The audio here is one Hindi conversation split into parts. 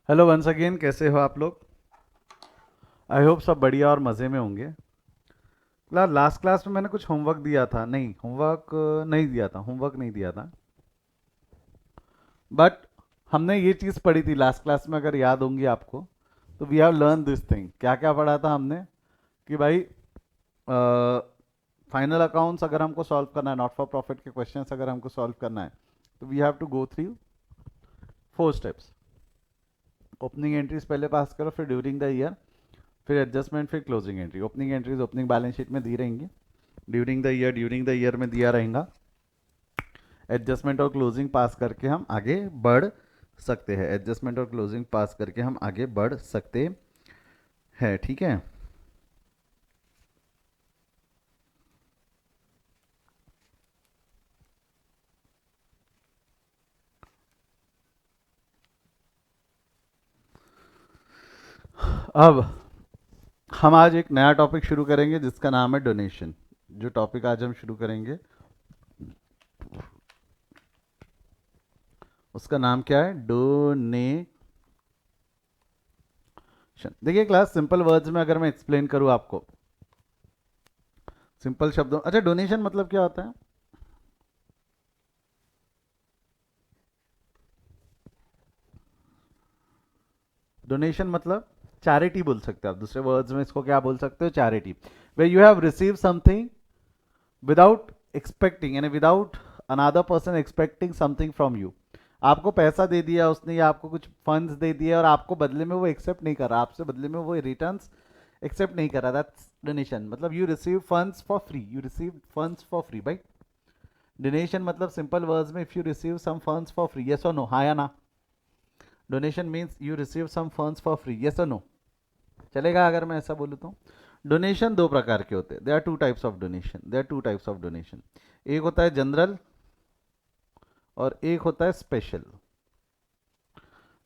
हेलो वंस अगेन, कैसे हो आप लोग? आई होप सब बढ़िया और मज़े में होंगे। लास्ट क्लास में मैंने कुछ होमवर्क दिया था, नहीं होमवर्क नहीं दिया था, होमवर्क नहीं दिया था। बट हमने ये चीज़ पढ़ी थी लास्ट क्लास में, अगर याद होंगी आपको। तो we have learn this thing. क्या क्या पढ़ा था हमने? कि भाई फाइनल अकाउंट्स अगर हमको सॉल्व करना है, नॉट फॉर प्रॉफिट के क्वेश्चंस अगर हमको सॉल्व करना है, तो we have to go through 4 steps. Opening entries पहले पास करो, फिर ड्यूरिंग द ईयर, फिर एडजस्टमेंट, फिर closing entry. Opening entries opening balance sheet में दी रहेंगी, ड्यूरिंग द ईयर में दिया रहेगा। एडजस्टमेंट और क्लोजिंग पास करके हम आगे बढ़ सकते हैं, एडजस्टमेंट और क्लोजिंग पास करके हम आगे बढ़ सकते हैं। ठीक है। अब हम आज एक नया टॉपिक शुरू करेंगे जिसका नाम है डोनेशन। जो टॉपिक आज हम शुरू करेंगे उसका नाम क्या है? डोनेशन। देखिए क्लास, सिंपल वर्ड्स में अगर मैं एक्सप्लेन करूं आपको, सिंपल शब्दों, अच्छा डोनेशन मतलब क्या होता है? डोनेशन मतलब चैरिटी बोल सकते हो आप, दूसरे वर्ड्स में इसको क्या बोल सकते हो? Charity. Way you have receive something without expecting, यानी without another person expecting something from you. आपको पैसा दे दिया उसने, या आपको कुछ फंड्स दे दिए और आपको बदले में वो एक्सेप्ट नहीं कर रहा, आपसे बदले में वो रिटर्न्स एक्सेप्ट नहीं कर रहा, दैट्स डोनेशन। मतलब you receive funds for free, you receive funds for free भाई। डोनेशन मतलब सिंपल वर्ड्स में, if you receive some funds for free, yes और नो, हाँ या ना? Donation means you receive some funds for free, yes और नो? चलेगा अगर मैं ऐसा बोलूँ तो? डोनेशन दो प्रकार के होते हैं, they are two types of donation, they are two types of donation. एक होता है जनरल और एक होता है special.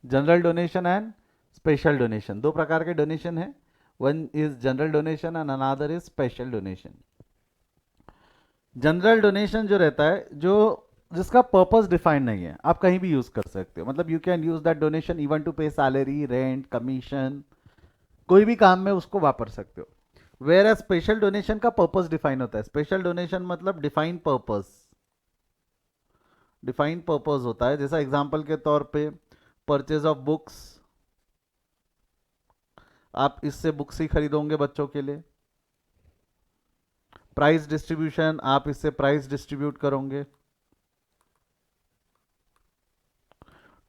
General donation and special donation, दो प्रकार के डोनेशन है। One is general donation and another is special donation. General donation जो रहता है, जो जिसका पर्पस डिफाइंड नहीं है, आप कहीं भी यूज कर सकते हो। मतलब you can use that donation even to pay salary, rent, commission, कोई भी काम में उसको वापर सकते हो। वेयर एज स्पेशल डोनेशन का पर्पस डिफाइन होता है। स्पेशल डोनेशन मतलब डिफाइन पर्पस, डिफाइन पर्पस होता है। जैसा एग्जांपल के तौर पे परचेज ऑफ बुक्स, आप इससे बुक्स ही खरीदोगे बच्चों के लिए। प्राइस डिस्ट्रीब्यूशन, आप इससे प्राइस डिस्ट्रीब्यूट करोगे।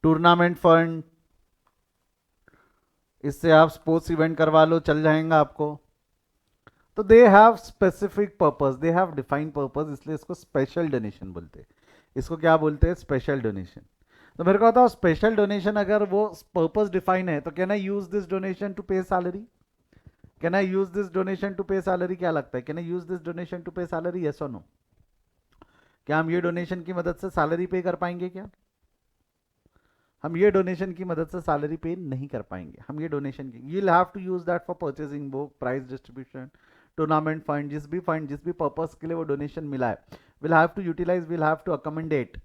टूर्नामेंट फंड, इससे आप स्पोर्ट्स इवेंट करवा लो, चल जाएगा आपको। तो they have specific purpose, they have defined purpose, इसलिए इसको स्पेशल डोनेशन बोलते हैं। इसको क्या बोलते हैं? Special donation. तो मेरे को बताओ, स्पेशल डोनेशन अगर वो पर्पस डिफाइन है, तो can I use this donation to pay salary? Can I use this donation to pay salary? क्या लगता है, can I use this donation to pay salary, yes और नो? क्या हम ये डोनेशन की मदद से सैलरी पे कर पाएंगे क्या? हम ये डोनेशन की मदद से सैलरी पे नहीं कर पाएंगे। हम ये डोनेशन की, you will have to use that for purchasing book, prize distribution, tournament fund, जिस भी पर्पस के लिए वो डोनेशन मिला है, will have to utilize, will have to accommodate.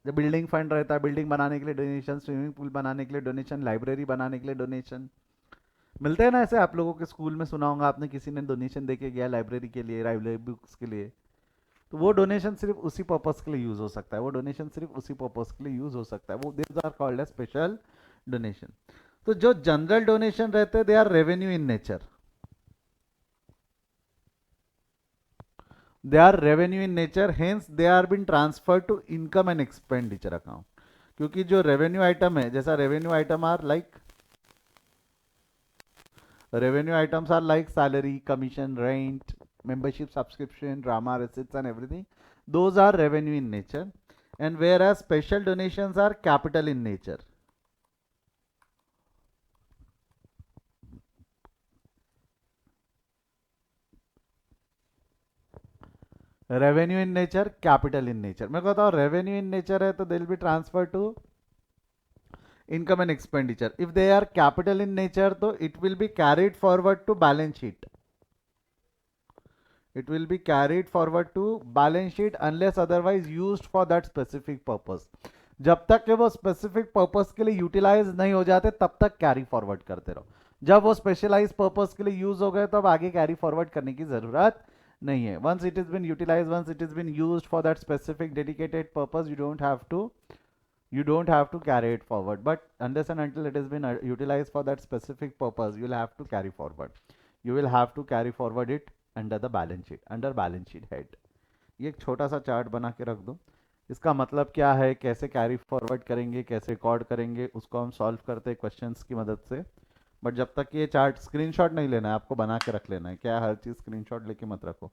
जब बिल्डिंग फंड रहता है, बिल्डिंग बनाने के लिए डोनेशन, स्विमिंग पूल बनाने के लिए डोनेशन, लाइब्रेरी बनाने के लिए डोनेशन मिलते हैं ना। ऐसे आप लोगों के स्कूल में सुना होगा आपने, किसी ने डोनेशन दे के गया लाइब्रेरी के लिए, लाइब्रेरी बुक्स के लिए। तो वो डोनेशन सिर्फ उसी पर्पस के लिए यूज हो सकता है, वो डोनेशन सिर्फ उसी पर्पस के लिए यूज हो सकता है, वो this are called as special donation. तो जो जनरल डोनेशन रहते हैं, they are revenue in nature, they are revenue in nature, hence they are been transfer to income and expenditure account. क्योंकि जो रेवेन्यू आइटम है, जैसा revenue item are like, revenue items are like salary, commission, rent, membership, subscription, drama, receipts and everything. Those are revenue in nature. And whereas special donations are capital in nature. Revenue in nature, capital in nature. मैं कहता हूँ revenue in nature है तो they will be transferred to income and expenditure. If they are capital in nature, तो it will be carried forward to balance sheet. It will be carried forward to balance sheet unless otherwise used for that specific purpose. जब तक कि वो स्पेसिफिक पर्पस के लिए यूटिलाइज नहीं हो जाते तब तक कैरी फॉरवर्ड करते रहो। जब वो स्पेशलाइज पर्पस के लिए यूज हो गए तो अब आगे कैरी फॉरवर्ड करने की जरूरत नहीं है। Once it is been utilize, once it is been used for that specific dedicated purpose, you don't have to carry it forward, but unless and until it has been utilized for that specific purpose, you'll have to carry forward. You will have to carry forward it under the balance sheet, under balance sheet head. ये एक छोटा सा चार्ट बना के रख दो। इसका मतलब क्या है, कैसे कैरी फॉरवर्ड करेंगे, कैसे रिकॉर्ड करेंगे, उसको हम सॉल्व करते हैं क्वेश्चंस की मदद से। बट जब तक ये चार्ट स्क्रीनशॉट नहीं लेना है, आपको बना के रख लेना है। क्या हर चीज़ स्क्रीनशॉट लेके मत रखो।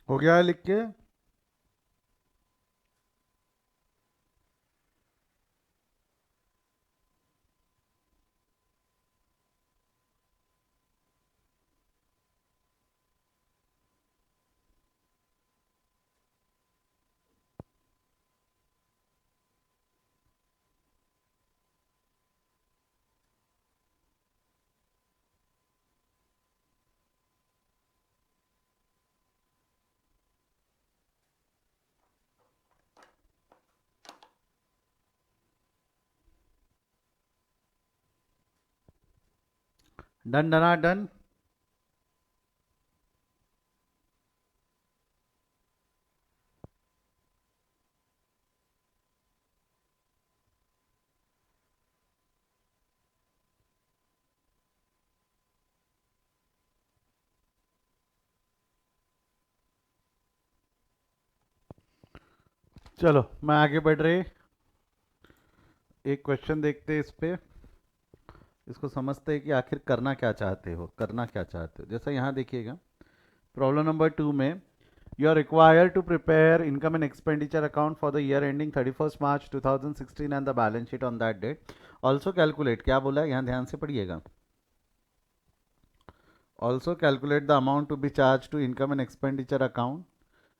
हो गया है लिख के? डन डना डन। चलो मैं आगे बढ़ रही, एक क्वेश्चन देखते हैं इस पे। इसको समझते हैं कि आखिर करना क्या चाहते हो, करना क्या चाहते हो। जैसा यहाँ देखिएगा, प्रॉब्लम नंबर 2 में you are required to prepare income and expenditure account for the year ending 31 March 2016 and the balance sheet on that date. Also calculate, क्या बोला है यहाँ, ध्यान से पढ़िएगा। Also calculate the amount to be charge to income and expenditure account,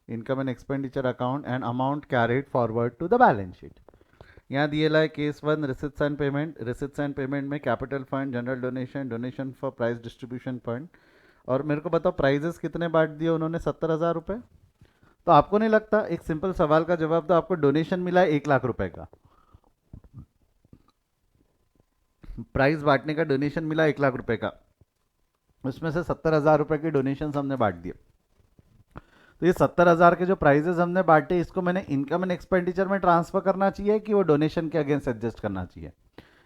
income and expenditure account and amount carried forward to the balance sheet. यहाँ दिए ला है case 1 receipts and payment. Receipts and payment में capital fund, general donation, donation for prize distribution fund. और मेरे को बताओ प्राइजेस कितने बांट दिए उन्होंने, 70,000 रुपये। तो आपको नहीं लगता, एक सिंपल सवाल का जवाब दो, आपको डोनेशन मिला है 1 लाख रुपए का, प्राइज बांटने का डोनेशन मिला 1 लाख रुपए का, उसमें से 70,000 रुपए के डोनेशन हमने बांट दिए। तो ये 70,000 के जो प्राइजेस हमने बांटे, इसको मैंने इनकम एंड एक्सपेंडिचर में ट्रांसफर करना चाहिए कि वो डोनेशन के अगेंस्ट एडजस्ट करना चाहिए।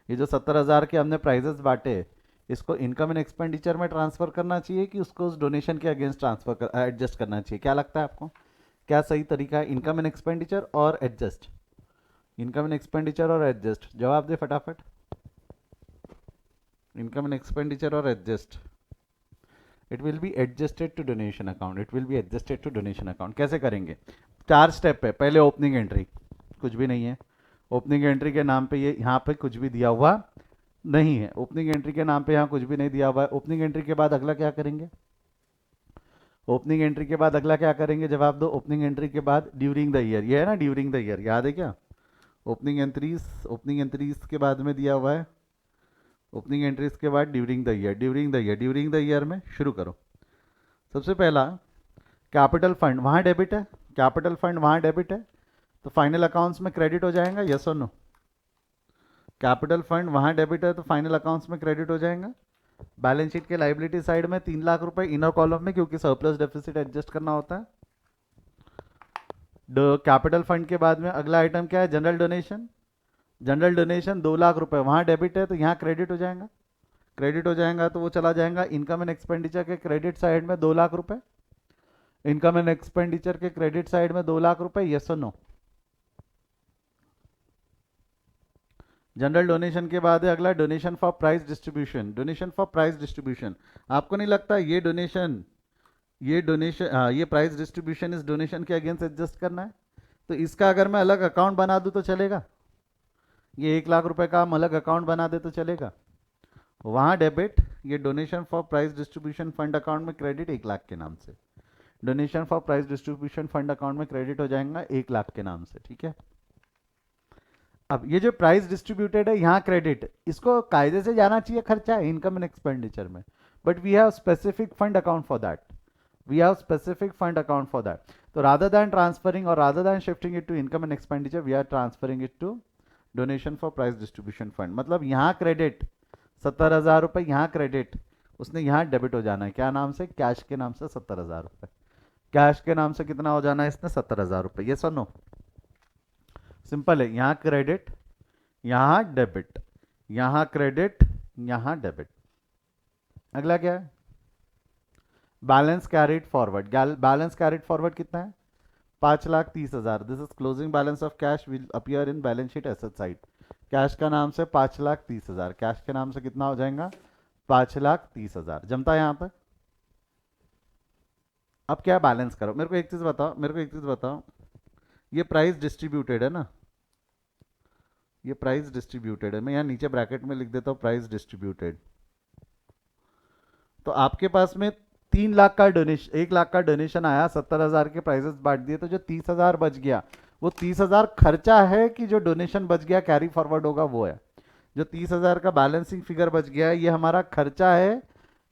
ये जो 70,000 के हमने प्राइजेस बांटे, इसको इनकम एंड एक्सपेंडिचर में ट्रांसफर करना चाहिए कि उसको उस डोनेशन के अगेंस्ट ट्रांसफर एडजस्ट करना चाहिए। क्या लगता है आपको, क्या सही तरीका है, इनकम एंड एक्सपेंडिचर और एडजस्ट? इनकम एंड एक्सपेंडिचर और एडजस्ट, जवाब दे फटाफट। इनकम एंड एक्सपेंडिचर और adjust, it will be adjusted to donation account, it will be adjusted to donation account. कैसे करेंगे? 4 स्टेप है। पहले ओपनिंग एंट्री, कुछ भी नहीं है। ओपनिंग एंट्री के नाम पे ये यहाँ पे कुछ भी दिया हुआ नहीं है। ओपनिंग एंट्री के नाम पे यहाँ कुछ भी नहीं दिया हुआ है। ओपनिंग एंट्री के बाद अगला क्या करेंगे? ओपनिंग एंट्री के बाद अगला क्या करेंगे? जवाब दो। ओपनिंग एंट्री के बाद ड्यूरिंग द ईयर, ये है ना ड्यूरिंग द ईयर, याद है क्या? ओपनिंग एंट्रीज के बाद में दिया हुआ है, ओपनिंग एंट्रीज के बाद during the year, during the year, during the year में शुरू करो। सबसे पहला कैपिटल फंड वहाँ डेबिट है, कैपिटल फंड वहाँ डेबिट है, तो फाइनल अकाउंट्स में क्रेडिट हो जाएगा, यस और नो? कैपिटल फंड वहाँ डेबिट है तो फाइनल अकाउंट्स में क्रेडिट हो जाएगा। बैलेंस शीट के लाइबिलिटी साइड में 3 लाख रुपए इनर कॉलम में, क्योंकि सरप्लस डेफिसिट एडजस्ट करना होता है। कैपिटल फंड के बाद में अगला आइटम क्या है? General donation. General donation 2 lakh रुपए वहाँ डेबिट है तो यहाँ क्रेडिट हो जाएगा। क्रेडिट हो जाएगा तो वो चला जाएगा इनकम एंड एक्सपेंडिचर के क्रेडिट साइड में 2 लाख रुपए। इनकम एंड एक्सपेंडिचर के क्रेडिट साइड में 2 लाख रुपए, यस और नो? जनरल डोनेशन के बाद है अगला donation for price distribution. Donation for price distribution, आपको नहीं लगता ये प्राइस डिस्ट्रीब्यूशन इस डोनेशन के अगेंस्ट एडजस्ट करना है? तो इसका अगर मैं अलग अकाउंट बना दूं तो चलेगा? ये 1 लाख रुपए का हम अलग अकाउंट बना दे तो चलेगा? वहां डेबिट, ये donation for price distribution fund account में क्रेडिट 1 लाख के नाम से। Donation for price distribution fund account में क्रेडिट हो जाएगा 1 लाख के नाम से, ठीक है? अब ये जो प्राइस डिस्ट्रीब्यूटेड है यहाँ क्रेडिट, इसको कायदे से जाना चाहिए खर्चा है इनकम एंड एक्सपेंडिचर में, but we have specific fund account for that, we have specific fund account for that. तो रादर दैन ट्रांसफरिंग और rather than shifting it to income and expenditure, we are transferring it to donation for price distribution fund. मतलब यहाँ क्रेडिट 70,000 रुपए, यहाँ क्रेडिट, उसने यहाँ डेबिट हो जाना है, क्या नाम से? कैश के नाम से 70,000 रुपए। कैश के नाम से कितना हो जाना है इसने? 70,000 रुपए, ये सुनो सिंपल है। यहाँ क्रेडिट, यहाँ डेबिट, यहाँ क्रेडिट, यहाँ डेबिट। अगला क्या है? Balance carried forward. Balance carried forward कितना है? 5,30,000। This is closing balance of cash will appear in balance sheet asset side. Cash का नाम से 5,30,000, कैश के नाम से कितना हो जाएगा? 5,30,000। जमता है यहाँ तक? अब क्या बैलेंस करो, मेरे को एक चीज बताओ, मेरे को एक चीज बताओ, ये प्राइस डिस्ट्रीब्यूटेड है ना, ये प्राइस डिस्ट्रीब्यूटेड है। मैं यहाँ नीचे ब्रैकेट में लिख देता हूँ प्राइस डिस्ट्रीब्यूटेड। तो आपके पास में 3 लाख का डोनेशन, 1 लाख का डोनेशन आया, 70,000 के प्राइजेस बांट दिए, तो जो 30,000 बच गया वो 30,000 खर्चा है कि जो डोनेशन बच गया कैरी फॉरवर्ड होगा वो है? जो 30,000 का बैलेंसिंग फिगर बच गया है ये हमारा खर्चा है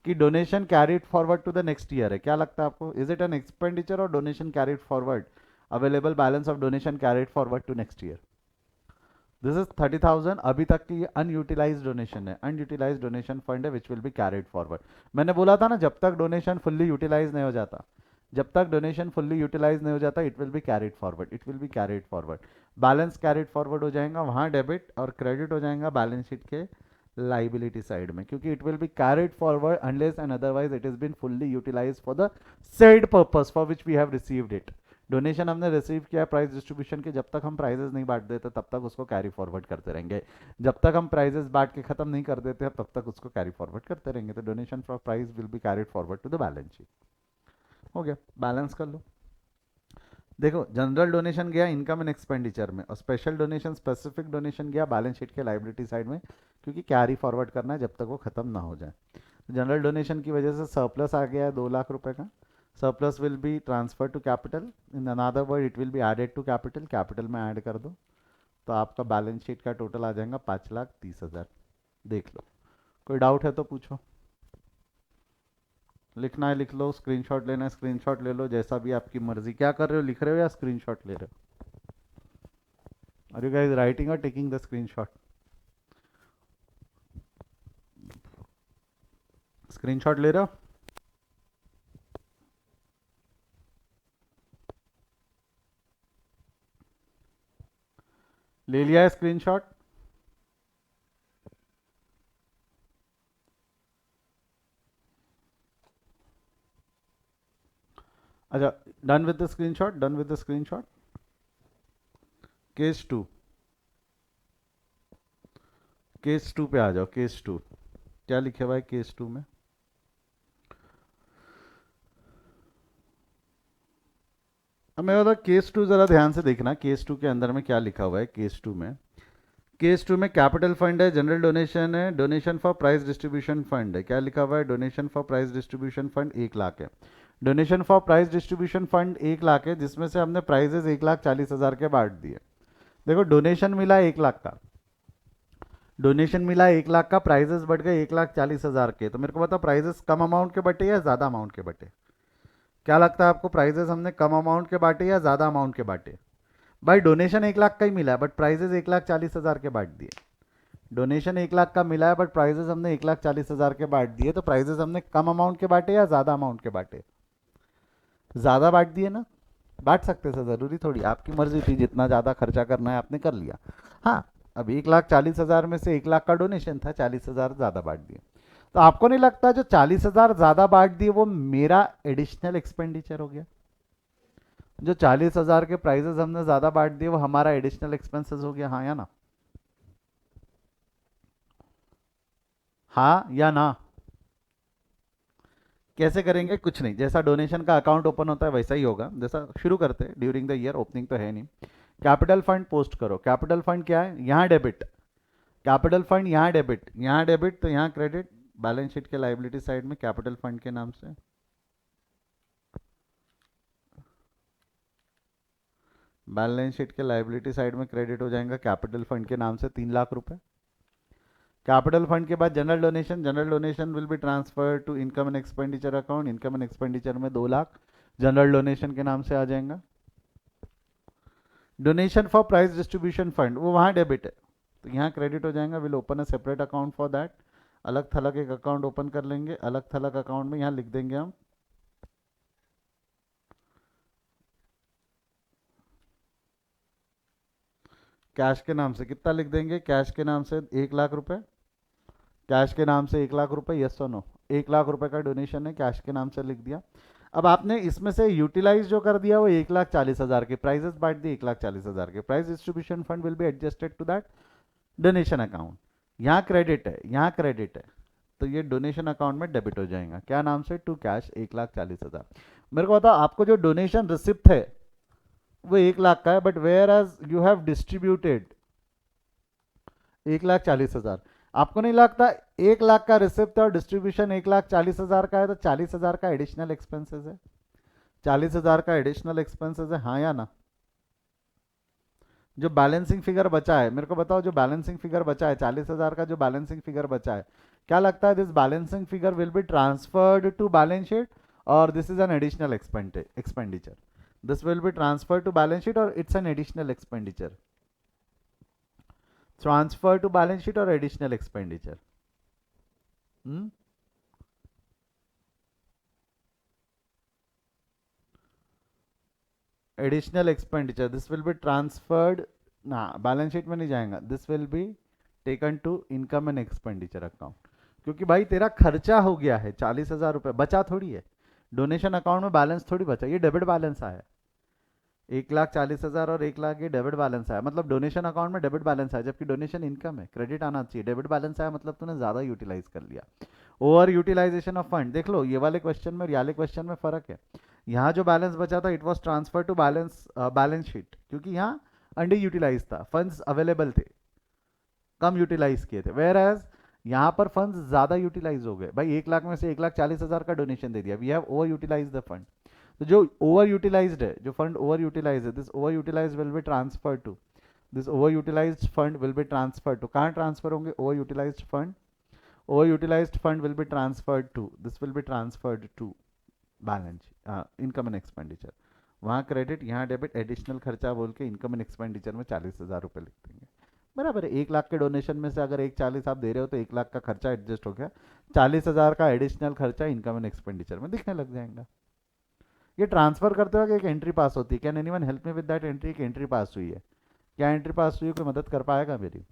कि donation carried forward to the next year है? क्या लगता है आपको? इज इट एन एक्सपेंडिचर और donation carried forward? Available balance of donation carried forward to next year, this is 30,000। अभी तक की ये अनयूटिलाइज डोनेशन है, अनयूटिलाइज डोनेशन फंड है which will be carried forward. मैंने बोला था ना जब तक डोनेशन फुल्ली यूटिलाइज नहीं हो जाता, जब तक डोनेशन फुल्ली यूटिलाइज नहीं हो जाता, it will be carried forward, it will be carried forward. Balance carried forward हो जाएगा, वहां डेबिट और क्रेडिट हो जाएगा बैलेंस शीट के लाइबिलिटी साइड में, क्योंकि it will be carried forward unless and otherwise it is been fully utilise for the said purpose for which we have received it. Donation हमने रिसीव किया प्राइस डिस्ट्रीब्यूशन के, जब तक हम प्राइजेस नहीं बांट देते तब तक उसको कैरी फॉरवर्ड करते रहेंगे, जब तक हम प्राइजेस बांट के खत्म नहीं कर देते तब तक उसको कैरी फॉरवर्ड करते रहेंगे। तो donation for prize will be carried forward to the balance sheet. हो गया, बैलेंस कर लो। देखो जनरल डोनेशन गया इनकम एंड एक्सपेंडिचर में, और स्पेशल डोनेशन, स्पेसिफिक डोनेशन गया बैलेंस शीट के लाइबिलिटी साइड में, क्योंकि कैरी फॉरवर्ड करना है जब तक वो खत्म ना हो जाए। जनरल डोनेशन की वजह से सरप्लस आ गया है 2 लाख रुपए का। Surplus will be transfer to capital, in another word it will be added to capital, capital में ऐड कर दो तो आपका बैलेंस शीट का टोटल आ जाएगा 5,30,000। देख लो, कोई डाउट है तो पूछो। लिखना है लिख लो, स्क्रीनशॉट लेना है स्क्रीनशॉट ले लो, जैसा भी आपकी मर्जी। क्या कर रहे हो, लिख रहे हो या स्क्रीनशॉट ले रहे हो? आर यू गाइस राइटिंग और टेकिंग द स्क्रीनशॉट? स्क्रीनशॉट ले रहे हो? ले लिया है स्क्रीनशॉट? अच्छा, done with the screenshot, done with the screenshot. Case 2, case 2 पे आ जाओ। केस 2 क्या लिखे हुआ है केस 2 में? अब मैं बता, केस 2 जरा ध्यान से देखना, केस 2 के अंदर में क्या लिखा हुआ है। केस 2 में, केस 2 में कैपिटल फंड है, जनरल डोनेशन है, donation for price distribution fund है। क्या लिखा हुआ है? Donation for price distribution fund 1 lakh है। Donation for price distribution fund 1 lakh है, जिसमें से हमने प्राइजेस 1,40,000 के बांट दिए। देखो, डोनेशन मिला 1 लाख का, डोनेशन मिला 1 लाख का, प्राइजेस बढ़ गए 1,40,000 के। तो मेरे को बताओ, प्राइजेस कम अमाउंट के बटे या ज़्यादा अमाउंट के बटे? क्या लगता है आपको, प्राइजेस हमने कम अमाउंट के बांटे या ज़्यादा अमाउंट के बांटे? भाई डोनेशन 1 लाख का ही मिला है, बट प्राइजेस 1,40,000 के बांट दिए। डोनेशन 1 लाख का मिला है, बट प्राइजेस हमने 1,40,000 के बांट दिए। तो प्राइजेस हमने कम अमाउंट के बांटे या ज़्यादा अमाउंट के बांटे? ज़्यादा बांट दिए ना। बांट सकते थे, ज़रूरी थोड़ी, आपकी मर्जी थी, जितना ज़्यादा खर्चा करना है आपने कर लिया। हाँ, अब 1,40,000 में से 1 लाख का डोनेशन था, 40,000 ज़्यादा बांट दिए। तो आपको नहीं लगता जो 40,000 ज़्यादा बांट दिए वो मेरा एडिशनल एक्सपेंडिचर हो गया? जो 40,000 के प्राइजेस हमने ज़्यादा बांट दिए वो हमारा एडिशनल एक्सपेंसेस हो गया, हाँ या ना? हाँ या ना? कैसे करेंगे? कुछ नहीं, जैसा डोनेशन का अकाउंट ओपन होता है वैसा ही होगा। जैसा शुरू करते हैं, ड्यूरिंग द ईयर, ओपनिंग तो है नहीं। कैपिटल फंड पोस्ट करो। कैपिटल फंड क्या है? यहाँ डेबिट। कैपिटल फंड यहाँ डेबिट, यहाँ डेबिट, तो यहाँ क्रेडिट। बैलेंस शीट के लाइबिलिटी साइड में कैपिटल फंड के नाम से, बैलेंस शीट के लाइबिलिटी साइड में क्रेडिट हो जाएगा कैपिटल फंड के नाम से 3 लाख रुपए। कैपिटल फंड के बाद general donation, general donation will be transfer to income and expenditure account. Income and expenditure में 2 लाख जनरल डोनेशन के नाम से आ जाएगा। Donation for price distribution fund वो वहाँ डेबिट है, तो यहाँ क्रेडिट हो जाएगा। Will open a separate account for that. अलग थलग एक अकाउंट ओपन कर लेंगे, अलग थलग अकाउंट में यहाँ लिख देंगे हम कैश के नाम से। कितना लिख देंगे? कैश के नाम से 1 लाख रुपए। कैश के नाम से 1 लाख रुपए, यस और नो? 1 लाख रुपए का डोनेशन है, कैश के नाम से लिख दिया। अब आपने इसमें से यूटिलाइज जो कर दिया वो 1,40,000 के, प्राइजेस बांट दिए 1,40,000 के। Prize distribution fund will be adjusted to that donation account. यहाँ क्रेडिट है, यहाँ क्रेडिट है, तो ये डोनेशन अकाउंट में डेबिट हो जाएगा। क्या नाम से? To cash 1,40,000। मेरे को बताओ, आपको जो डोनेशन रिसिप्ट है वो 1 लाख का है, but where as you have distributed 1,40,000। आपको नहीं लगता 1 लाख का रिसिप्ट और डिस्ट्रीब्यूशन 1,40,000 का है, तो 40,000 का एडिशनल एक्सपेंसेस है? 40,000 का एडिशनल एक्सपेंसेस है, हाँ या ना? जो बैलेंसिंग फिगर बचा है, मेरे को बताओ, जो बैलेंसिंग फिगर बचा है 40,000 का, जो बैलेंसिंग फिगर बचा है, क्या लगता है this balancing figure will be transferred to balance sheet और this is an additional expenditure? This will be transferred to balance sheet और it's an additional expenditure? Transfer to balance sheet और additional expenditure? Additional expenditure, this will be transferred ना, बैलेंस शीट में नहीं जाएगा। This will be taken to income and expenditure account, क्योंकि भाई तेरा खर्चा हो गया है। 40,000 रुपये बचा थोड़ी है, डोनेशन अकाउंट में बैलेंस थोड़ी बचा, ये डेबिट बैलेंस आया। 1,40,000 और 1 लाख ये डेबिट बैलेंस आया, मतलब डोनेशन अकाउंट में डेबिट बैलेंस आया, जबकि डोनेशन इनकम है, क्रेडिट आना चाहिए। डेबिट बैलेंस आया मतलब तूने ज़्यादा यूटिलाइज कर लिया। ओवर यूटिलाइजेशन ऑफ फंड, देख लो ये वाले क्वेश्चन में और ये वाले क्वेश्चन में फ़र्क है। यहाँ जो बैलेंस बचा था it was transfer to balance sheet, क्योंकि यहाँ अंडर यूटिलाइज था, फंड्स अवेलेबल थे, कम यूटिलाइज किए थे। वेयर एज यहाँ पर फंड्स ज़्यादा यूटिलाइज हो गए। भाई 1 लाख में से 1,40,000 का डोनेशन दे दिया, we have over utilise the fund. तो जो ओवर यूटिलाइज्ड है, जो फंड ओवर यूटिलाइज है, this over utilise will be transfer to, this over utilised fund will be transfer to, कहाँ ट्रांसफर होंगे? Over utilised fund. Over utilised fund will be transferred to, this will be transferred to balance income and expenditure. वहाँ क्रेडिट, यहाँ डेबिट, एडिशनल खर्चा बोल के इनकम एंड एक्सपेंडिचर में 40,000 रुपये लिख देंगे। बराबर है, 1 लाख के डोनेशन में से अगर 1,40,000 आप दे रहे हो तो 1 लाख का खर्चा एडजस्ट हो गया, 40,000 का एडिशनल खर्चा इनकम एंड एक्सपेंडिचर में दिखने लग जाएगा। ये ट्रांसफर करते वक्त एक एंट्री पास होती है। Can anyone help me with that entry? एक एंट्री पास हुई है, क्या एंट्री पास हुई है? कोई मदद कर पाएगा मेरी?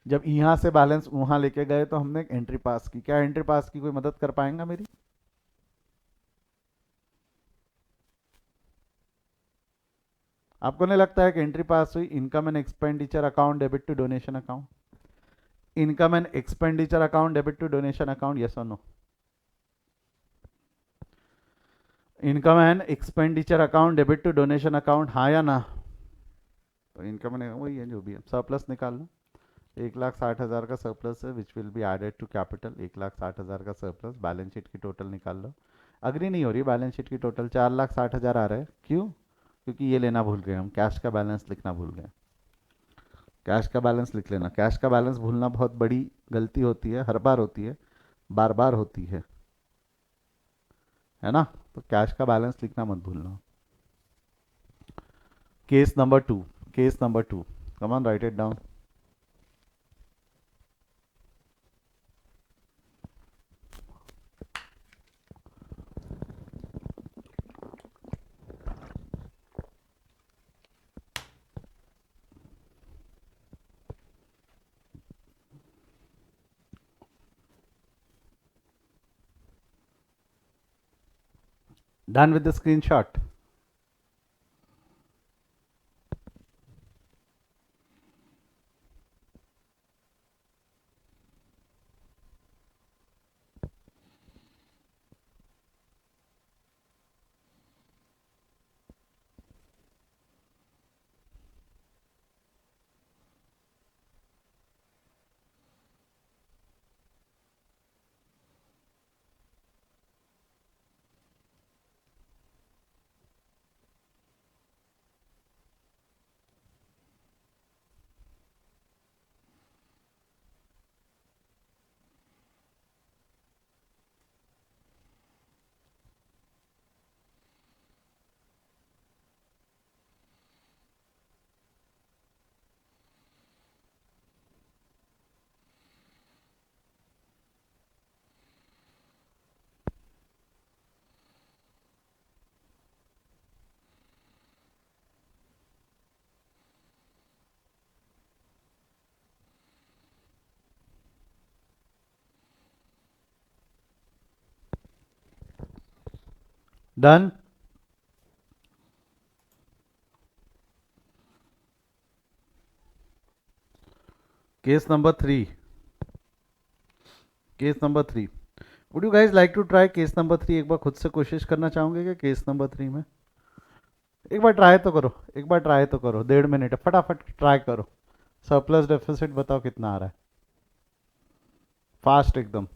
जब यहाँ से बैलेंस वहाँ लेके गए तो हमने एक एंट्री पास की, क्या एंट्री पास की? कोई मदद कर पाएगा मेरी? आपको नहीं लगता है कि एंट्री पास हुई? Income and expenditure account debit to donation account, income and expenditure account debit to donation account, yes और no? Income and expenditure account debit to donation account, हाँ या ना? तो इनकम एंड वही है जो भी है, सरप्लस निकाल लो। 1,60,000 का सरप्लस है which will be added to capital. 1,60,000 का सरप्लस, बैलेंस शीट की टोटल निकाल लो। अग्री नहीं हो रही बैलेंस शीट की टोटल, 4,60,000 आ रहा है, क्यों? क्योंकि ये लेना भूल गए हम, कैश का बैलेंस लिखना भूल गए। कैश का बैलेंस लिख लेना, कैश का बैलेंस भूलना बहुत बड़ी गलती होती है, हर बार होती है, बार बार होती है ना? तो कैश का बैलेंस लिखना मत भूलना। Case number two, case number two, come on write it down. Done with the screenshot? Done? Case number three. Case number three, would you guys like to try case number three? एक बार खुद से कोशिश करना चाहोगे क्या केस नंबर थ्री में? एक बार ट्राई तो करो, एक बार ट्राई तो करो, 1.5 मिनट है, फटाफट ट्राई करो। सरप्लस डेफिसिट बताओ कितना आ रहा है, फास्ट एकदम।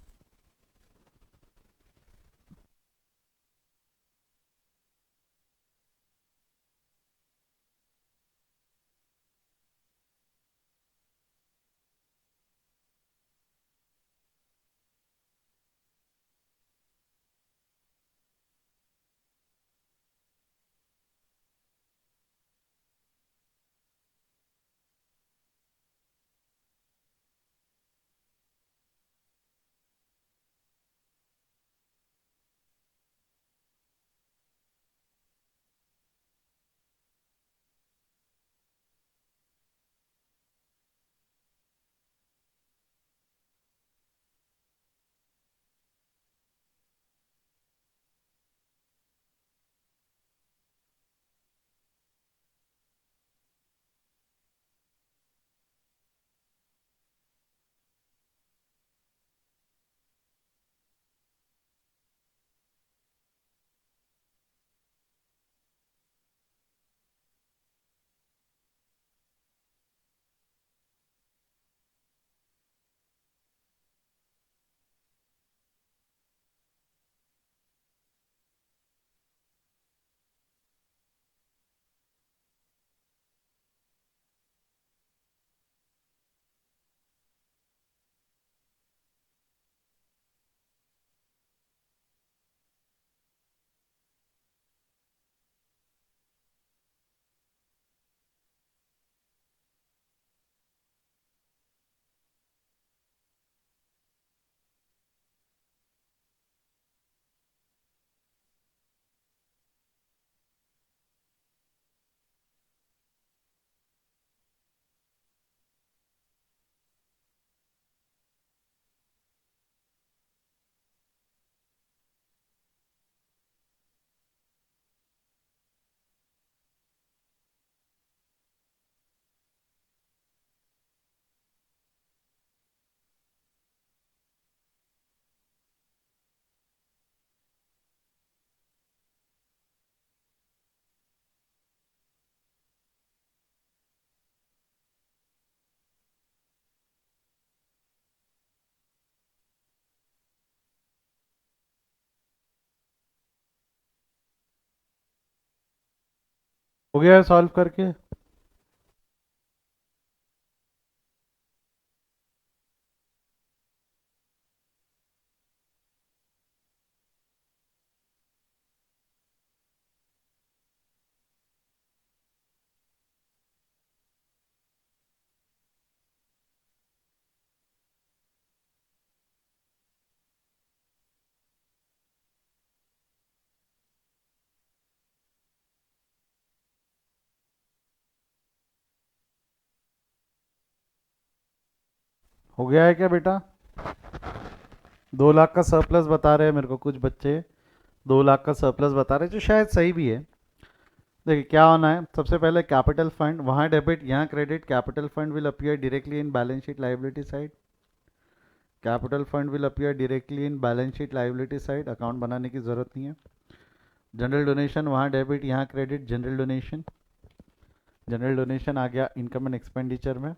हो गया है सॉल्व करके? हो गया है क्या बेटा? 2 लाख का सरप्लस बता रहे हैं मेरे को कुछ बच्चे, 2 लाख का सरप्लस बता रहे हैं, जो शायद सही भी है। देखिए क्या होना है, सबसे पहले कैपिटल फंड, वहाँ डेबिट यहाँ credit, capital fund will appear directly in balance sheet liability side, capital fund will appear directly in balance sheet liability side, account बनाने की ज़रूरत नहीं है। जनरल डोनेशन वहाँ डेबिट यहाँ credit, general donation, general donation आ गया इनकम एंड एक्सपेंडिचर में।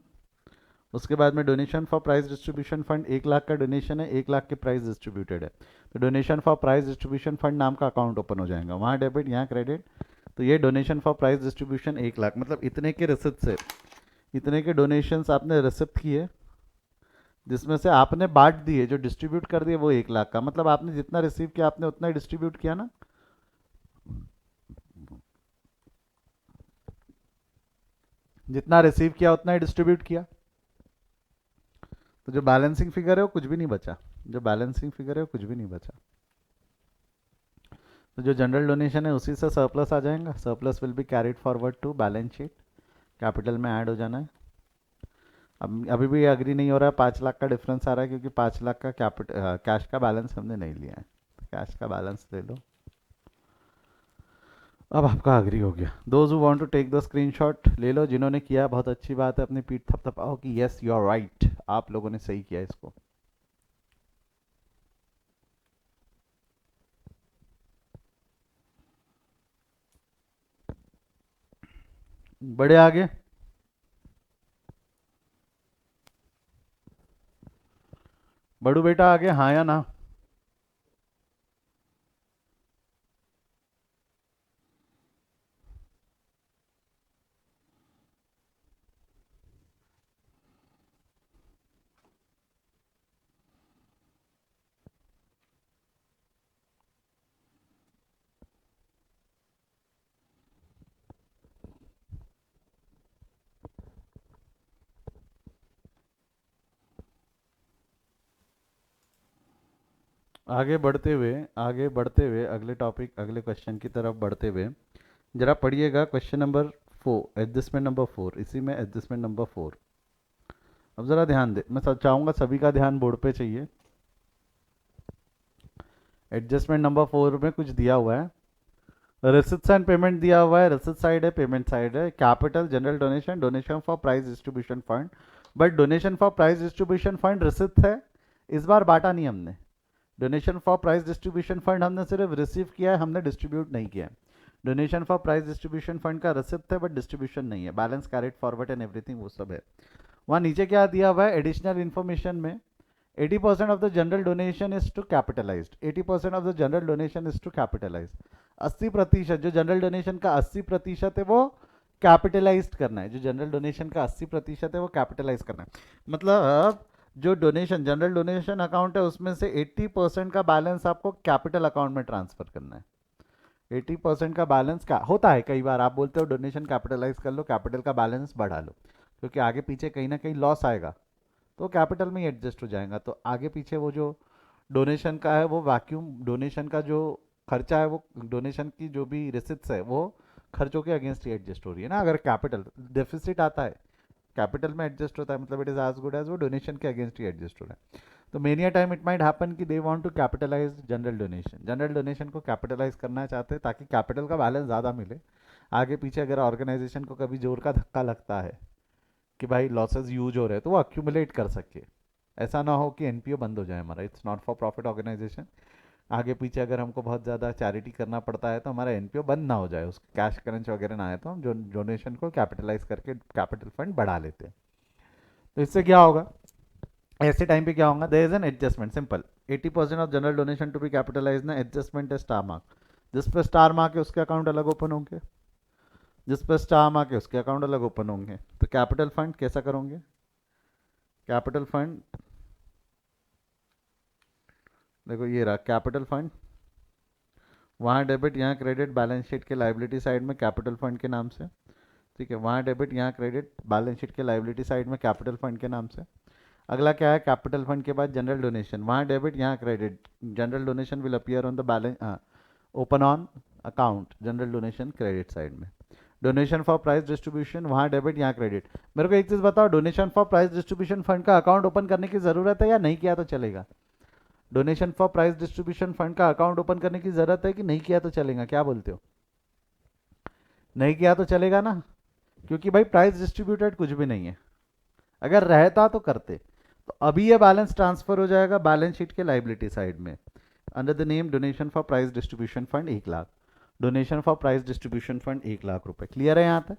उसके बाद में donation for prize distribution fund, 1 lakh का डोनेशन है, 1 लाख के प्राइज डिस्ट्रीब्यूटेड है, तो donation for prize distribution fund नाम का अकाउंट ओपन हो जाएगा, वहाँ डेबिट यहाँ क्रेडिट। तो ये donation for prize distribution 1 lakh, मतलब इतने के रिसिप्ट से, इतने के डोनेशंस आपने रिसिप्ट किए, जिसमें से आपने बांट दिए, जो डिस्ट्रीब्यूट कर दिए वो 1 लाख का, मतलब आपने जितना रिसीव किया आपने उतना ही डिस्ट्रीब्यूट किया ना। जितना रिसीव किया उतना ही डिस्ट्रीब्यूट किया, तो जो बैलेंसिंग फिगर है वो कुछ भी नहीं बचा, जो बैलेंसिंग फिगर है वो कुछ भी नहीं बचा। तो जो जनरल डोनेशन है उसी से सरप्लस आ जाएगा, surplus will be carried forward to balance sheet, capital में ऐड हो जाना है। अब अभी भी एग्री नहीं हो रहा है, 5 लाख का डिफरेंस आ रहा है क्योंकि 5 लाख का कैपिटल कैश का बैलेंस हमने नहीं लिया है, कैश का बैलेंस ले लो। अब आपका अग्री हो गया। Those who want to take the screenshot ले लो, जिन्होंने किया बहुत अच्छी बात है, अपनी पीठ थपथपाओ कि यस यू आर राइट, आप लोगों ने सही किया इसको। बड़े आगे, बड़ू बेटा आगे, हाँ या ना? आगे बढ़ते हुए, आगे बढ़ते हुए अगले टॉपिक, अगले क्वेश्चन की तरफ बढ़ते हुए जरा पढ़िएगा क्वेश्चन नंबर 4, एडजस्टमेंट नंबर 4, इसी में एडजस्टमेंट नंबर 4। अब जरा ध्यान दे, मैं चाहूंगा सभी का ध्यान बोर्ड पे चाहिए। एडजस्टमेंट नंबर 4 में कुछ दिया हुआ है, रिसिप्ट्स एंड पेमेंट दिया हुआ है, रिसिप्ट साइड है, पेमेंट साइड है, capital, general donation, donation for prize distribution fund, but donation for prize distribution fund receipt है, इस बार बांटा नहीं हमने। Donation for prize distribution fund हमने सिर्फ रिसीव किया है, हमने डिस्ट्रीब्यूट नहीं किया है। Donation for prize distribution fund का रिसिप्ट है बट डिस्ट्रीब्यूशन नहीं है, balance carried forward and everything वो सब है। वहाँ नीचे क्या दिया हुआ है एडिशनल इन्फॉर्मेशन में, 80% of the general donation is to capitalized, 80% of the general donation is to capitalized, 80% जो जनरल डोनेशन का 80% है वो कैपिटलाइज करना है, जो जनरल डोनेशन का 80% है वो कैपिटलाइज करना है। मतलब जो डोनेशन जनरल डोनेशन अकाउंट है उसमें से 80% का बैलेंस आपको कैपिटल अकाउंट में ट्रांसफर करना है। 80% का बैलेंस क्या होता है, कई बार आप बोलते हो डोनेशन कैपिटलाइज कर लो, कैपिटल का बैलेंस बढ़ा लो, क्योंकि आगे पीछे कहीं ना कहीं लॉस आएगा तो कैपिटल में ही एडजस्ट हो जाएगा, तो आगे पीछे वो जो डोनेशन का है वो वैक्यूम, डोनेशन का जो खर्चा है वो, डोनेशन की जो भी रिसिप्ट्स है वो खर्चों के अगेंस्ट ही एडजस्ट हो रही है ना। अगर कैपिटल डेफिसिट आता है, कैपिटल में एडजस्ट होता है, मतलब it is as good as वो डोनेशन के अगेंस्ट ही एडजस्ट हो रहा है। तो many a time it might happen कि they want to capitalise general donation, general donation को कैपिटलाइज करना चाहते हैं ताकि कैपिटल का बैलेंस ज़्यादा मिले, आगे पीछे अगर ऑर्गेनाइजेशन को कभी जोर का धक्का लगता है कि भाई लॉसेस यूज हो रहे हैं तो वो अक्यूमुलेट कर सके, ऐसा ना हो कि एनपीओ बंद हो जाए हमारा, it's not for profit organisation. आगे पीछे अगर हमको बहुत ज़्यादा चैरिटी करना पड़ता है तो हमारा एनपीओ बंद ना हो जाए, उसके कैश करंच वगैरह ना आए तो हम जो डोनेशन को कैपिटलाइज करके कैपिटल फंड बढ़ा लेते हैं। तो इससे क्या होगा, ऐसे टाइम पे क्या होगा, there is an adjustment, simple, 80% of general donation to be capitalise ना, एडजस्टमेंट है स्टार मार्क, जिस पे स्टार मार्क है उसके अकाउंट अलग ओपन होंगे। जिस पर स्टार मार्क है उसके अकाउंट अलग ओपन होंगे। तो कैपिटल फंड कैसा करोगे? कैपिटल फंड, देखो ये रहा कैपिटल फंड, वहाँ डेबिट यहाँ क्रेडिट, बैलेंस शीट के लाइबिलिटी साइड में कैपिटल फंड के नाम से। ठीक है, वहाँ डेबिट यहाँ क्रेडिट, बैलेंस शीट के लाइबिलिटी साइड में कैपिटल फंड के नाम से। अगला क्या है? कैपिटल फंड के बाद जनरल डोनेशन, वहाँ डेबिट यहाँ credit, general donation will appear on the balance, open on account general donation credit side में। डोनेशन फॉर प्राइस डिस्ट्रीब्यूशन, वहाँ डेबिट यहाँ क्रेडिट। मेरे को एक चीज़ बताओ, donation for price distribution fund का अकाउंट ओपन करने की ज़रूरत है या नहीं किया तो चलेगा? Donation for price distribution fund का अकाउंट ओपन करने की ज़रूरत है कि नहीं किया तो चलेगा? क्या बोलते हो? नहीं किया तो चलेगा ना, क्योंकि भाई प्राइस डिस्ट्रीब्यूटेड कुछ भी नहीं है। अगर रहता तो करते। तो अभी ये बैलेंस ट्रांसफर हो जाएगा बैलेंस शीट के लाइबिलिटी साइड में, under the name donation for price distribution fund 1 lakh. Donation for price distribution fund 1 lakh रुपए। क्लियर है यहाँ तक?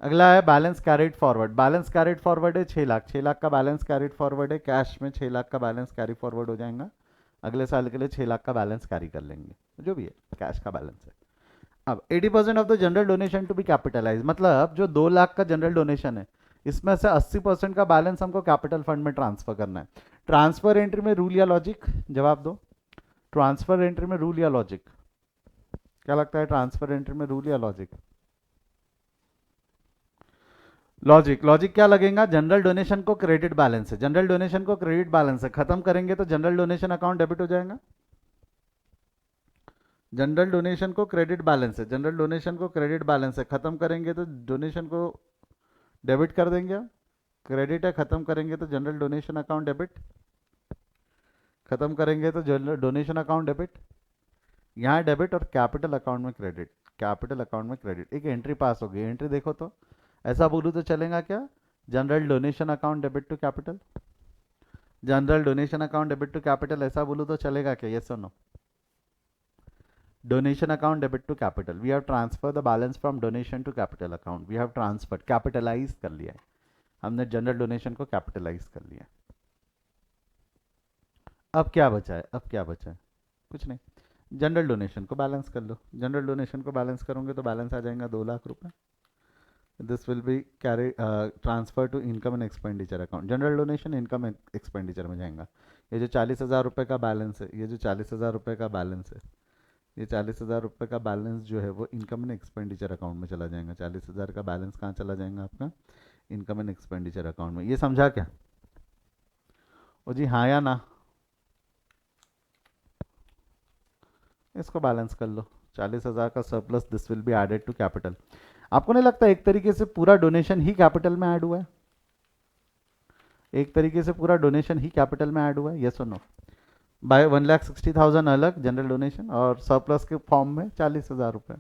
अगला है balance carried forward. Balance carried forward है 6 लाख। 6 लाख का बैलेंस कैरिड फॉरवर्ड है, कैश में 6 लाख का बैलेंस कैरी फॉरवर्ड हो जाएगा। अगले साल के लिए 6 लाख का बैलेंस कैरी कर लेंगे, जो भी है कैश का बैलेंस है। अब 80% of the general donation to be capitalise, मतलब जो 2 लाख का जनरल डोनेशन है, इसमें से 80% का बैलेंस हमको कैपिटल फंड में ट्रांसफर करना है। ट्रांसफर एंट्री में रूल या लॉजिक? जवाब दो। ट्रांसफर एंट्री में रूल या लॉजिक? क्या लगता है, ट्रांसफर एंट्री में रूल या लॉजिक? लॉजिक। लॉजिक क्या लगेगा? जनरल डोनेशन को क्रेडिट बैलेंस है, जनरल डोनेशन को क्रेडिट बैलेंस है, खत्म करेंगे तो जनरल डोनेशन अकाउंट डेबिट हो जाएगा। जनरल डोनेशन को क्रेडिट बैलेंस है, जनरल डोनेशन को क्रेडिट बैलेंस है, खत्म करेंगे तो डोनेशन को डेबिट कर देंगे। क्रेडिट है, खत्म करेंगे तो जनरल डोनेशन अकाउंट डेबिट, खत्म करेंगे तो जनरल डोनेशन अकाउंट डेबिट। यहाँ डेबिट और कैपिटल अकाउंट में क्रेडिट, कैपिटल अकाउंट में क्रेडिट। एक एंट्री पास हो गई, एंट्री देखो तो, ऐसा बोलूँ तो चलेगा क्या? General donation account debit to capital, general donation account debit to capital, ऐसा बोलूँ तो चलेगा क्या? यस और no? Donation account debit to capital, we have transfer the balance from donation to capital account, we have transfer, capitalise कर लिया है हमने, जनरल डोनेशन को कैपिटलाइज कर लिया है। अब क्या बचा है? अब क्या बचा है? कुछ नहीं। जनरल डोनेशन को बैलेंस कर लो। जनरल डोनेशन को बैलेंस करोगे तो बैलेंस आ जाएगा 2 लाख रुपए। This will be carry transfer to income and expenditure account. General donation income expenditure में जाएगा। ये जो 40,000 रुपये का बैलेंस है, ये जो 40,000 रुपये का बैलेंस है, ये 40,000 रुपये का बैलेंस जो है वो इनकम एंड एक्सपेंडिचर अकाउंट में चला जाएगा। 40,000 का बैलेंस कहाँ चला जाएगा आपका? इनकम एंड एक्सपेंडिचर अकाउंट में। ये समझा क्या? ओ जी हाँ या ना? इसको बैलेंस कर लो। 40,000 का surplus, this will be added to capital. आपको नहीं लगता एक तरीके से पूरा डोनेशन ही कैपिटल में ऐड हुआ है? एक तरीके से पूरा डोनेशन ही कैपिटल में ऐड हुआ है, यस और नो? बाय 1,60,000 अलग जनरल डोनेशन, और सरप्लस के फॉर्म में 40,000 रुपये।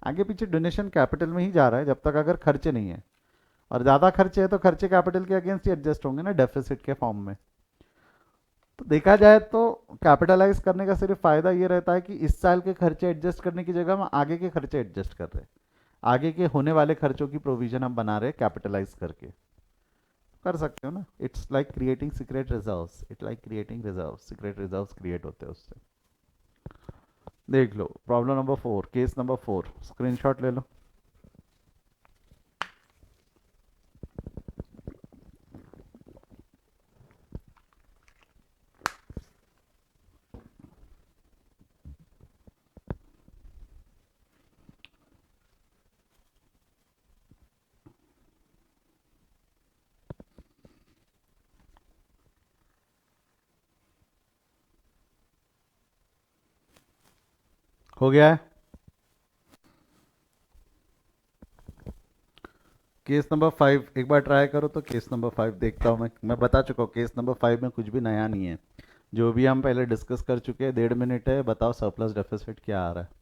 आगे पीछे डोनेशन कैपिटल में ही जा रहा है जब तक अगर खर्चे नहीं है, और ज़्यादा खर्चे है तो खर्चे कैपिटल के अगेंस्ट ही एडजस्ट होंगे ना, डेफिसिट के फॉर्म में। तो देखा जाए तो कैपिटलाइज करने का सिर्फ फायदा ये रहता है कि इस साल के खर्चे एडजस्ट करने की जगह हम आगे के खर्चे एडजस्ट कर रहे हैं, आगे के होने वाले खर्चों की प्रोविजन हम बना रहे हैं कैपिटलाइज करके। कर सकते हो ना, it's like creating secret reserves, it like creating reserves, secret reserves create होते हैं उससे। देख लो problem number 4, case number 4, screenshot ले लो। हो गया है? केस नंबर 5 एक बार ट्राई करो तो। केस नंबर 5 देखता हूँ मैं बता चुका हूँ केस नंबर 5 में कुछ भी नया नहीं है, जो भी हम पहले डिस्कस कर चुके हैं। 1.5 मिनट है, बताओ सरप्लस डेफिसिट क्या आ रहा है?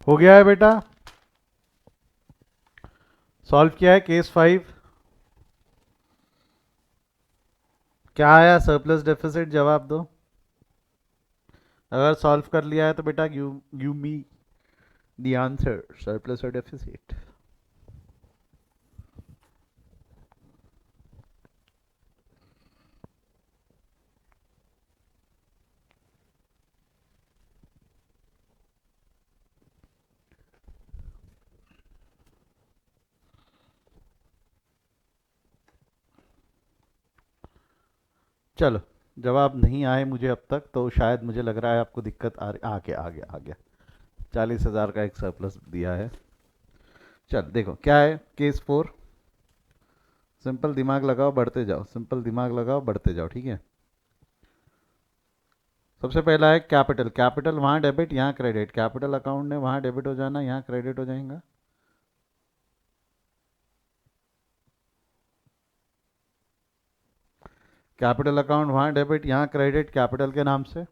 हो गया है बेटा, सॉल्व किया है केस 5। क्या आया सरप्लस डेफिसिट, जवाब दो। अगर सॉल्व कर लिया है तो बेटा give me the answer, surplus और डेफिसिट। चलो, जवाब नहीं आए मुझे अब तक, तो शायद मुझे लग रहा है आपको दिक्कत आ गया 40,000 का एक सरप्लस दिया है। चल देखो क्या है केस 4। सिंपल दिमाग लगाओ बढ़ते जाओ, सिंपल दिमाग लगाओ बढ़ते जाओ, ठीक है। सबसे पहला है कैपिटल, कैपिटल वहाँ डेबिट यहाँ क्रेडिट, कैपिटल अकाउंट ने वहाँ डेबिट हो जाना, यहाँ क्रेडिट हो जाएगा। कैपिटल अकाउंट वहाँ डेबिट यहाँ क्रेडिट कैपिटल के नाम से,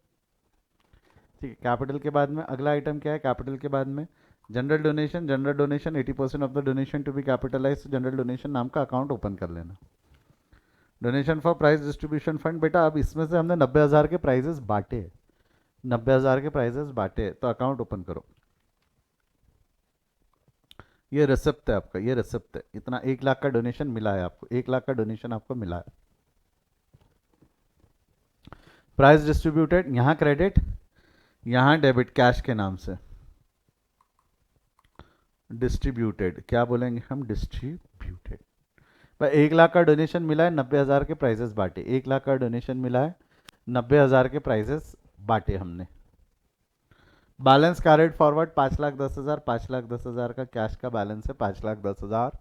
ठीक है। कैपिटल के बाद में अगला आइटम क्या है, कैपिटल के बाद में general donation, general donation 80% of the donation to be capitalise, general donation नाम का अकाउंट ओपन कर लेना। Donation for prize distribution fund, बेटा अब इसमें से हमने 90,000 के प्राइजेस बांटे, 90,000 के प्राइजेस बांटे, तो अकाउंट ओपन करो। ये रिसिप्ट है आपका, ये रिसिप्ट है, इतना 1 लाख का डोनेशन मिला है आपको, 1 लाख का डोनेशन आपको मिला है। प्राइस डिस्ट्रीब्यूटेड यहाँ क्रेडिट यहाँ डेबिट कैश के नाम से, डिस्ट्रीब्यूटेड क्या बोलेंगे हम, डिस्ट्रीब्यूटेड। पर 1 लाख का डोनेशन मिला है, 90,000 के प्राइजेस बांटे, 1 लाख का डोनेशन मिला है, 90,000 के प्राइजेस बांटे हमने। बैलेंस कैरिड फॉरवर्ड 5,10,000, 5,10,000 का कैश का बैलेंस है, 5,10,000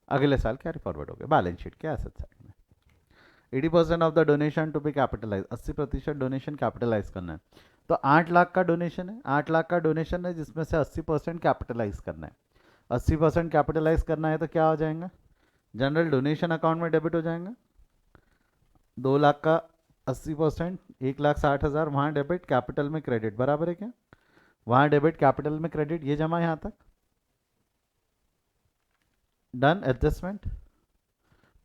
अगले साल कैरी फॉरवर्ड हो गया बैलेंस शीट के एसेट साइड में। 80% of the donation to be capitalise, 80% donation capitalise करना है। तो 8 लाख का डोनेशन है, 8 लाख का डोनेशन है जिसमें से 80% कैपिटलाइज करना है। 80% कैपिटलाइज करना है तो क्या हो जाएगा, जनरल डोनेशन अकाउंट में डेबिट हो जाएगा। 2 लाख का 80%, 1,60,000 वहाँ डेबिट, कैपिटल में क्रेडिट, बराबर है क्या। वहाँ डेबिट कैपिटल में क्रेडिट, ये जमा यहाँ तक डन। एडजस्टमेंट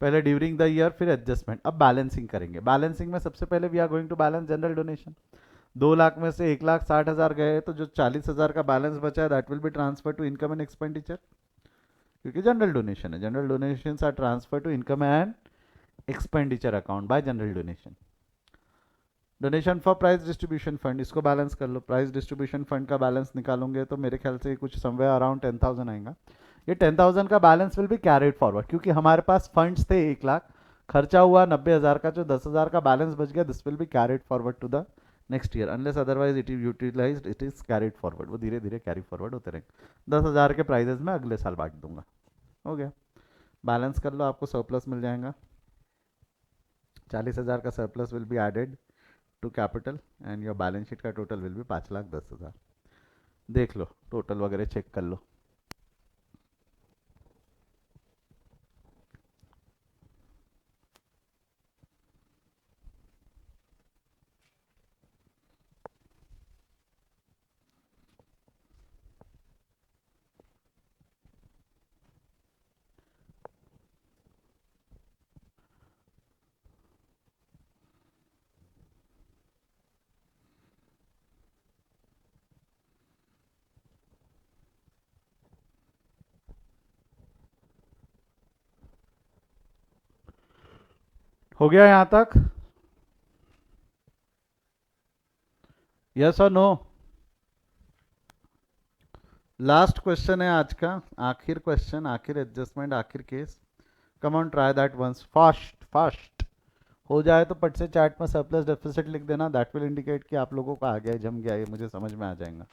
पहले ड्यूरिंग द ईयर, फिर एडजस्टमेंट। अब बैलेंसिंग करेंगे, बैलेंसिंग में सबसे पहले we are going to balance general donation. 2 lakh में से 1,60,000 गए तो जो 40,000 का बैलेंस बचा है that will be transfer to income and expenditure, क्योंकि जनरल डोनेशन है, general donation are transfer to income and expenditure account by general donation. Donation for price distribution fund, इसको बैलेंस कर लो। प्राइस डिस्ट्रीब्यूशन फंड का बैलेंस निकालोगे तो मेरे ख्याल से कुछ समवेयर अराउंड 10,000 आएगा। ये 10,000 का balance will be carried forward, क्योंकि हमारे पास फंड्स थे 1 लाख, खर्चा हुआ 90,000 का, जो 10,000 का बैलेंस बच गया this will be carried forward to the next year, unless otherwise it is utilised, it is carried forward, वो धीरे धीरे कैरी फॉरवर्ड होते रहेंगे। 10,000 के प्राइजेस में अगले साल बांट दूंगा। हो गया, बैलेंस कर लो, आपको सरप्लस मिल जाएगा। 40,000 का surplus will be added to capital and your balance sheet का टोटल विल बी 5,10,000। देख लो टोटल वगैरह चेक कर लो। हो गया यहाँ तक, यस और नो। लास्ट क्वेश्चन है आज का, आखिर क्वेश्चन, आखिर एडजस्टमेंट, आखिर case. Come on try that once, fast fast हो जाए तो पट से चैट में सरप्लस डेफिसिट लिख देना, दैट विल इंडिकेट कि आप लोगों को आ गया, जम गया, ये मुझे समझ में आ जाएगा।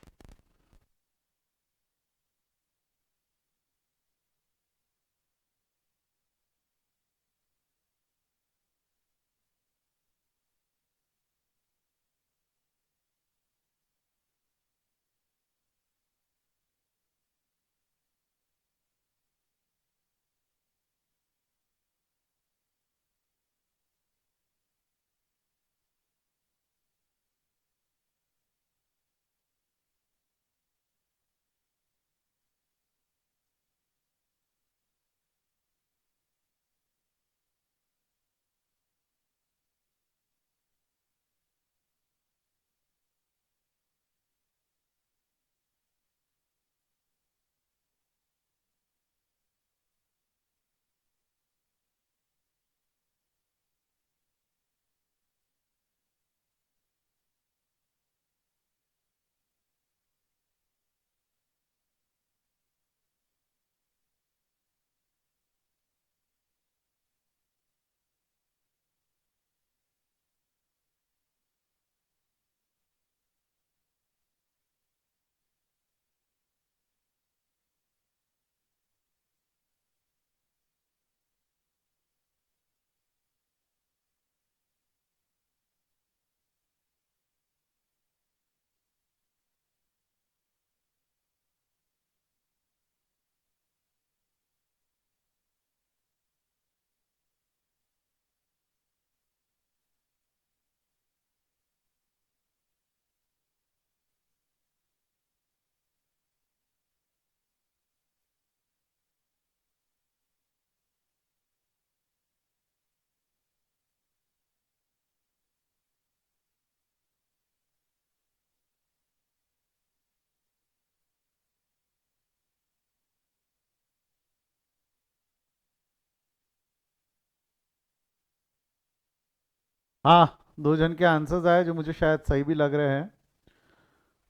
हाँ, दो जन के आंसर्स आए जो मुझे शायद सही भी लग रहे हैं।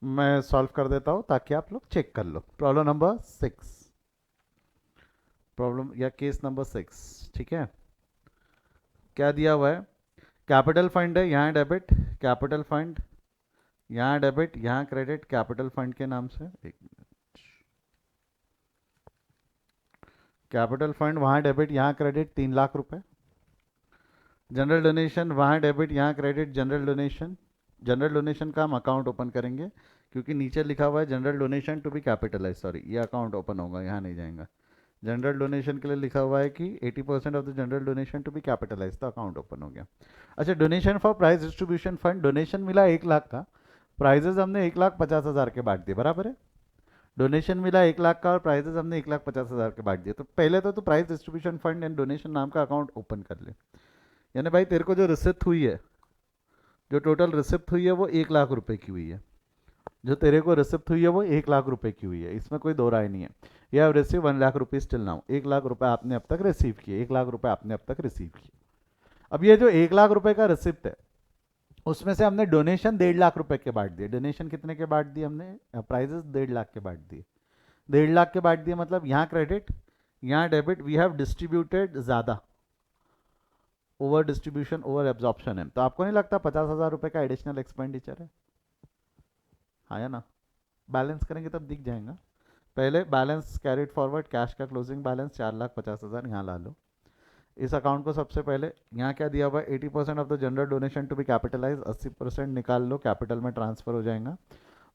मैं सॉल्व कर देता हूँ ताकि आप लोग चेक कर लो। प्रॉब्लम नंबर 6, प्रॉब्लम या केस नंबर 6, ठीक है। क्या दिया हुआ है? कैपिटल फंड है, यहाँ डेबिट, कैपिटल फंड यहाँ डेबिट, यहाँ क्रेडिट कैपिटल फंड के नाम से। एक कैपिटल फंड वहाँ डेबिट, यहाँ क्रेडिट 3 लाख रुपए। जनरल डोनेशन वहाँ डेबिट, यहाँ credit general donation. General donation का हम अकाउंट ओपन करेंगे क्योंकि नीचे लिखा हुआ है general donation to be capitalise, sorry ये अकाउंट ओपन होगा, यहाँ नहीं जाएगा। जनरल डोनेशन के लिए लिखा हुआ है कि 80% of the general donation to be capitalise, तो अकाउंट ओपन हो गया। अच्छा, donation for prize distribution fund, donation मिला 1 लाख का, प्राइजेज हमने 1,50,000 के बांट दिए, बराबर है। डोनेशन मिला 1 लाख का और प्राइजेज हमने 1,50,000 के बांट दिए, तो पहले तो तू prize distribution fund and donation नाम का अकाउंट ओपन कर ले। यानी भाई तेरे को जो रिसिप्ट हुई है, जो टोटल रिसिप्ट हुई है वो 1 लाख रुपए की हुई है। जो तेरे को रिसिप्ट हुई है वो 1 लाख रुपए की हुई है, इसमें कोई दो राय नहीं है। You have receive 1 lakh rupees till now, 1 lakh रुपए आपने अब तक रिसीव किए, 1 लाख रुपए आपने अब तक रिसीव किए। अब ये जो 1 लाख रुपए का रिसिप्ट है, उसमें से हमने डोनेशन 1.5 लाख रुपए के बांट दिए। डोनेशन कितने के बांट दिए हमने? प्राइजेस 1.5 लाख के बांट दिए। 1.5 लाख के बांट दिए मतलब यहाँ क्रेडिट, यहाँ डेबिट, वी हैव डिस्ट्रीब्यूटेड ज़्यादा, ओवर डिस्ट्रीब्यूशन ओवर एब्जॉर्प्शन है। तो आपको नहीं लगता 50,000 रुपए का एडिशनल एक्सपेंडिचर है? हाँ या ना? बैलेंस करेंगे तब दिख जाएगा। पहले बैलेंस कैरिड फॉरवर्ड, कैश का क्लोजिंग बैलेंस 4,50,000 यहाँ ला लो। इस अकाउंट को सबसे पहले यहाँ क्या दिया हुआ है? 80% of the general donation to be capitalise, 80% निकाल लो, कैपिटल में ट्रांसफर हो जाएगा।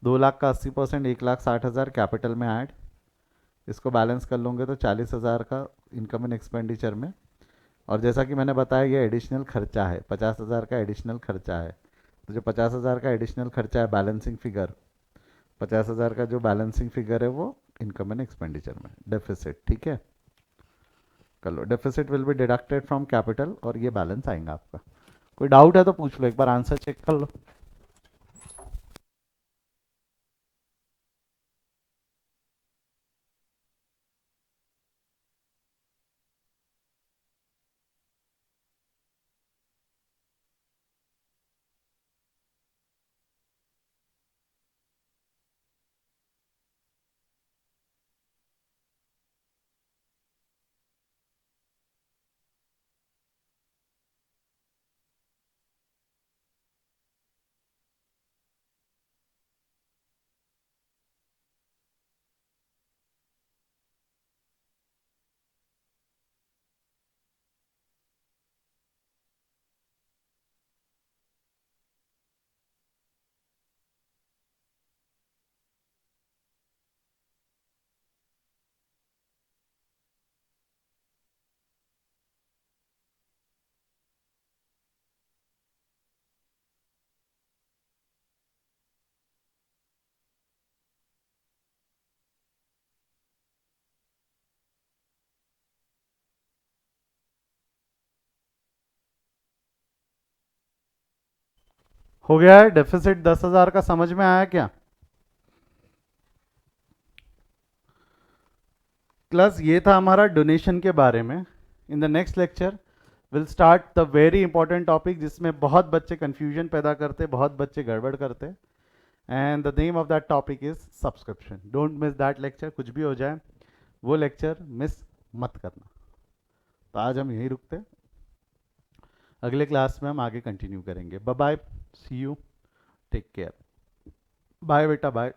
2 लाख का 80%, 1,60,000 कैपिटल में ऐड। इसको बैलेंस कर लोगे तो 40,000 का इनकम एंड एक्सपेंडिचर में। और जैसा कि मैंने बताया ये एडिशनल खर्चा है, 50,000 का एडिशनल खर्चा है। तो जो 50,000 का एडिशनल खर्चा है बैलेंसिंग फिगर, 50,000 का जो बैलेंसिंग फिगर है वो इनकम एंड एक्सपेंडिचर में डेफिसिट, ठीक है। कर लो, deficit will be deducted from capital और ये बैलेंस आएगा आपका। कोई डाउट है तो पूछ लो, एक बार आंसर चेक कर लो। हो गया है डेफिसिट 10,000 का, समझ में आया क्या? क्लास ये था हमारा डोनेशन के बारे में। In the next lecture will start the very important topic जिसमें बहुत बच्चे कंफ्यूजन पैदा करते, बहुत बच्चे गड़बड़ करते। And the name of that topic is subscription. Don't miss that lecture, कुछ भी हो जाए वो लेक्चर मिस मत करना। तो आज हम यहीं रुकते, अगले क्लास में हम आगे कंटिन्यू करेंगे। Bye bye, see you, take care, bye बेटा बाय।